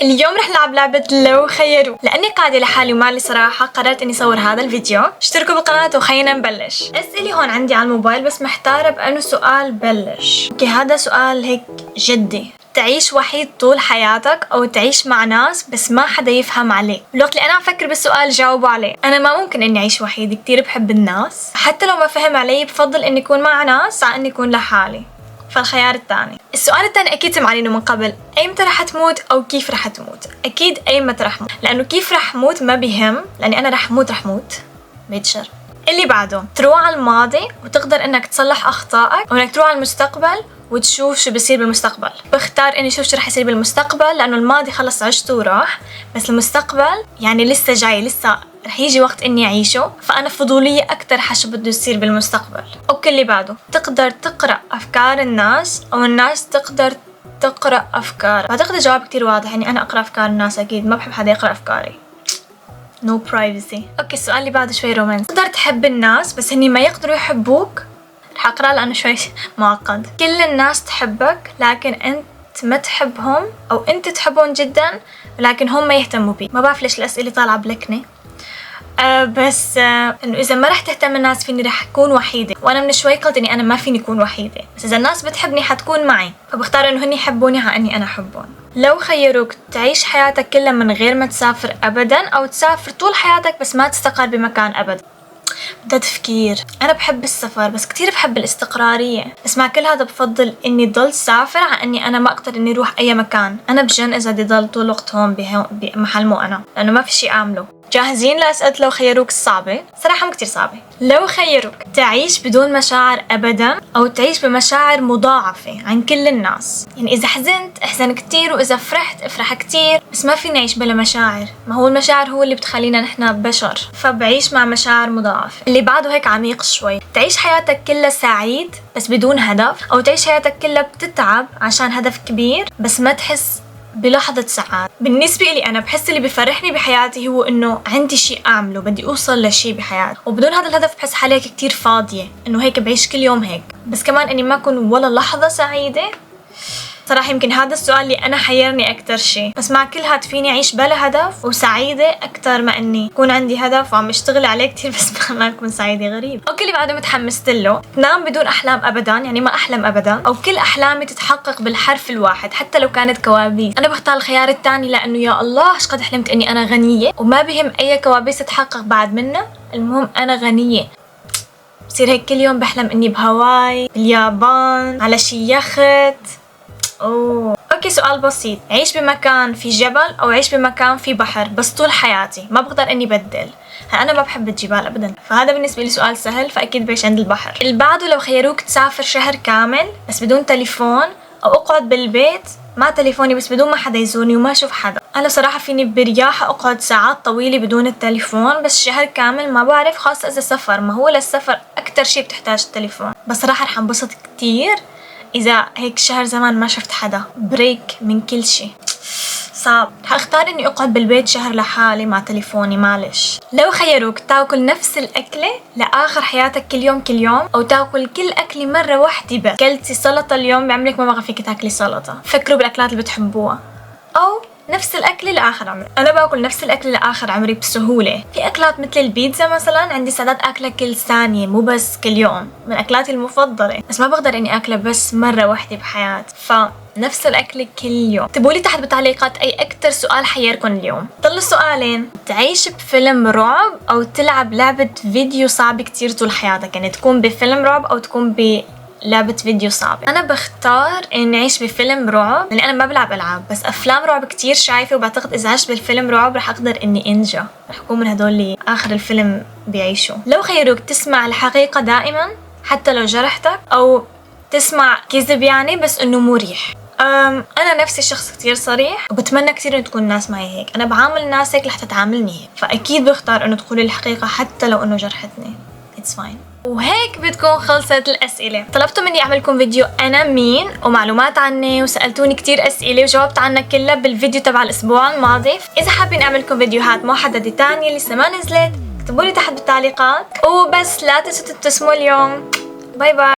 اليوم رح نلعب لعبة لو خيروا. لأني قاعدة لحالي ومالي صراحة قررت إني صور هذا الفيديو. اشتركوا بالقناة وخلينا نبلش. أسئلة هون عندي على الموبايل بس محتارة بأنه سؤال بلش. اوكي هذا سؤال هيك جدي. تعيش وحيد طول حياتك أو تعيش مع ناس بس ما حدا يفهم عليك؟ بالوقت اللي أنا عم فكر بالسؤال جاوبوا عليه. أنا ما ممكن إني أعيش وحيد، كتير بحب الناس، حتى لو ما فهم علي بفضل إني أكون مع ناس عن إني أكون لحالي. فالخيار الثاني. السؤال الثاني أكيد سمعانينه من قبل، أيمتى رح تموت أو كيف رح تموت؟ أكيد أيمتى رح موت، لأنه كيف رح موت ما بيهم، لأني أنا رح موت بيتشر. اللي بعده، تروح على الماضي وتقدر إنك تصلح أخطائك أو إنك تروح على المستقبل وتشوف شو بصير بالمستقبل. بختار إني أشوف شو رح يصير بالمستقبل، لأنه الماضي خلص عشته وراح، بس المستقبل يعني لسه جاي، لسه رح يجي وقت إني أعيشه، فأنا فضولية أكتر حشو بده يصير بالمستقبل. أوكي اللي بعده، تقدر تقرأ أفكار الناس أو الناس تقدر تقرأ أفكار. بعتقد الجواب كتير واضح، يعني أنا أقرأ أفكار الناس أكيد، ما بحب حدا يقرأ أفكاري. No privacy. أوكي السؤال اللي بعده شوي رومانس. تقدر تحب الناس بس هني ما يقدروا يحبوك؟ رح أقرأ لأنه شوي معقد. كل الناس تحبك لكن أنت ما تحبهم، أو أنت تحبهم جدا لكن هم ما يهتموا بيك. ما بعرف ليش الأسئلة طالعة بلكنة. بس انه اذا ما رح تهتم الناس فيني رح اكون وحيده، وانا من شوي قلت اني انا ما فيني اكون وحيده، بس اذا الناس بتحبني حتكون معي، فبختار انه هني يحبوني على اني انا احبهم. لو خيروك تعيش حياتك كلها من غير ما تسافر ابدا او تسافر طول حياتك بس ما تستقر بمكان ابدا؟ بدها تفكير. انا بحب السفر بس كتير بحب الاستقراريه، بس مع كل هذا بفضل اني ضل سافر عن اني انا ما اقدر اني اروح اي مكان. انا بجن اذا بدي ضل طول الوقت هون بمحل مو انا، لانه ما في شيء اعمله. جاهزين لأسئلة لو خيروك الصعبة؟ صراحة مو كتير صعبة. لو خيروك تعيش بدون مشاعر أبدا أو تعيش بمشاعر مضاعفة عن كل الناس، يعني إذا حزنت أحزن كتير وإذا فرحت أفرح كتير، بس ما في نعيش بلا مشاعر. ما هو المشاعر هو اللي بتخلينا نحن بشر، فبعيش مع مشاعر مضاعفة. اللي بعده هيك عميق شوي. تعيش حياتك كلها سعيد بس بدون هدف، أو تعيش حياتك كلها بتتعب عشان هدف كبير بس ما تحس بلحظة سعادة. بالنسبة لي أنا بحس اللي بفرحني بحياتي هو إنه عندي شيء أعمله، بدي أوصل لشيء بحياتي، وبدون هذا الهدف بحس حالي كتير فاضية، إنه هيك بعيش كل يوم هيك، بس كمان إني ما أكون ولا لحظة سعيدة. صراحة يمكن هذا السؤال اللي أنا حيرني أكتر شيء، بس مع كل هاد فيني أعيش بلا هدف وسعيدة أكتر ما إني يكون عندي هدف وعم أشتغل عليه كتير بس ما أكون سعيدة. غريب. أوكي اللي بعده متحمست له. تنام بدون أحلام أبدا، يعني ما أحلم أبدا، أو كل أحلامي تتحقق بالحرف الواحد حتى لو كانت كوابيس. أنا بختار الخيار الثاني، لأنه يا الله إيش قد حلمت إني أنا غنية وما بهم أي كوابيس تتحقق بعد منها، المهم أنا غنية. بصير هيك كل يوم بحلم إني بهاواي، باليابان، على شي يخت. اوكي سؤال بسيط. عيش بمكان في جبل او عيش بمكان في بحر بس طول حياتي، ما بقدر اني بدل. انا ما بحب الجبال ابدا، فهذا بالنسبه لي سؤال سهل، فاكيد بعيش عند البحر. اللي بعده، لو خيروك تسافر شهر كامل بس بدون تليفون، او اقعد بالبيت مع تليفوني بس بدون ما حدا يزورني وما اشوف حدا. انا صراحه فيني برياحه اقعد ساعات طويله بدون التليفون، بس شهر كامل ما بعرف، خاصه اذا سفر. ما هو للسفر اكتر شيء بتحتاج التليفون، بس صراحه رح انبسط كتير إذا هيك شهر زمان ما شفت حدا، بريك من كل شيء. صعب. رح اختار إني أقعد بالبيت شهر لحالي مع تليفوني، معلش. لو خيروك تاكل نفس الأكلة لآخر حياتك كل يوم، أو تاكل كل أكلة مرة واحدة بس. كلتي سلطة اليوم بعمرك ما بقى فيك تاكلي سلطة. فكروا بالأكلات اللي بتحبوها. أو نفس الأكل لآخر عمري. أنا باكل نفس الأكل لآخر عمري بسهولة. في أكلات مثل البيتزا مثلا عندي استعداد أكلها كل ثانية مو بس كل يوم، من أكلاتي المفضلة، بس ما بقدر إني أكلها بس مرة واحدة بحياتي. فنفس الأكل كل يوم. اكتبوا لي تحت بالتعليقات أي أكتر سؤال حيركم اليوم. ضل سؤالين. تعيش بفيلم رعب أو تلعب لعبة فيديو صعبة كتير طول حياتك، يعني تكون بفيلم رعب أو تكون لعبة فيديو صعبة. أنا بختار إني أعيش بفيلم رعب، لأني أنا ما بلعب ألعاب، بس أفلام رعب كتير شايفة، وبعتقد إذا عشت بالفيلم رعب رح أقدر إني أنجى، رح أكون من هدول اللي آخر الفيلم بيعيشوا. لو خيروك تسمع الحقيقة دائما حتى لو جرحتك، أو تسمع كذب يعني بس إنه مريح. أنا نفسي شخص كتير صريح، وبتمنى كتير إنه تكون الناس معي هيك. أنا بعامل الناس هيك لحتى تعاملني هيك، فأكيد بختار إنه تقولي الحقيقة حتى لو إنه جرحتني. It's fine. وهيك بتكون خلصت الأسئلة. طلبتوا مني أعملكم فيديو أنا مين ومعلومات عني، وسألتوني كتير أسئلة وجاوبت عنها كلها بالفيديو تبع الأسبوع الماضي. إذا حابين أعملكم فيديوهات محددة تانية لسه ما نزلت، اكتبوا لي تحت بالتعليقات. وبس لا تنسوا تبتسموا اليوم. باي باي.